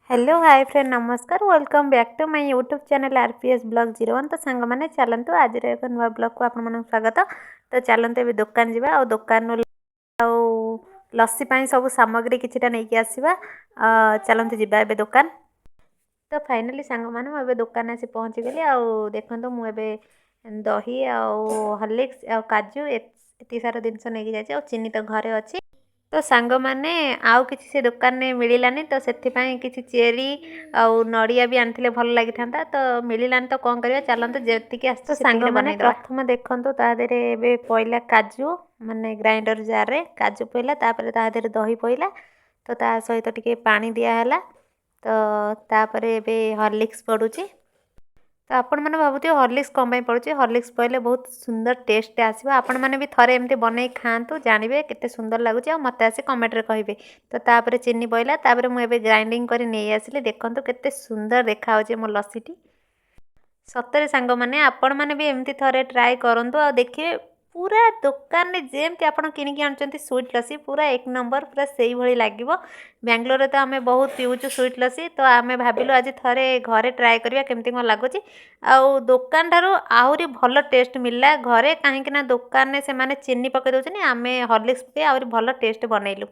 Hello hi friend नमस्कार welcome back to my YouTube channel RPS blog 01। तो सांग मैंने चलतु आज एक नुआ ब्लॉग को आपन स्वागत। तो चलतु ए दुकान जावा और दुकान लस्सी सब सामग्री किछिटा नहीं आसवा। चलतु जावा ए दुकान। तो फाइनाली सांग मैंने मुझे दुकान आसी पहुँची गली। देखो मुझे दही हॉर्लिक्स काजू एत सारा जिनस नहीं जाए चीनी तो घरे अच्छी। तो सांग मैंने आउ किसी से दुकान में मिलानी तो से किसी चेरी आउ नड़िया भी आनी भल लगी था तो मिलानी तो कौन कर चलते जी आस सांग मैंने प्रथम देखु तादे पईला काजू माने ग्राइंडर जार रे काजू पईला तापर तादे दही पईला तो ता सहित टिके पानी दिया तो तापर एबे हॉर्लिक्स पड़ुची। तो आपण मैंने भावुथ हॉर्लिक्स कम पड़े हॉर्लिक्स पड़े बहुत सुंदर टेस्ट आसो आपण मैंने भी थे एमती बनई खातु जानवे केते सुंदर लगुच मत आसी कमेंट रे कहे। तो तापर चीनी पईला तापर मुझे ग्राइंडिंग कर नहीं आसिली देखो केते सुंदर देखा मो लस्सीटी सतरे सांग मैंने आपण मैंने भी एमती थे ट्राए करूँ आ देखिए पूरा दुकान में जेमती आप किणिकी आनुंट स्वीट लस्सी पूरा एक नंबर पूरा से ही लगे। बेंगलोर तो आम बहुत पीऊँ स्वीट लस्सी तो आम भाविलु आज थे घरे ट्राए करवा केमती कौन लगुच आउ दुकान ठारू आहरी भल टेस्ट मिलला घरे कहीं दुकान में से चीनी पकई दौरान आम हॉर्लिक्स पे आहरी भल टेस्ट बनइलु।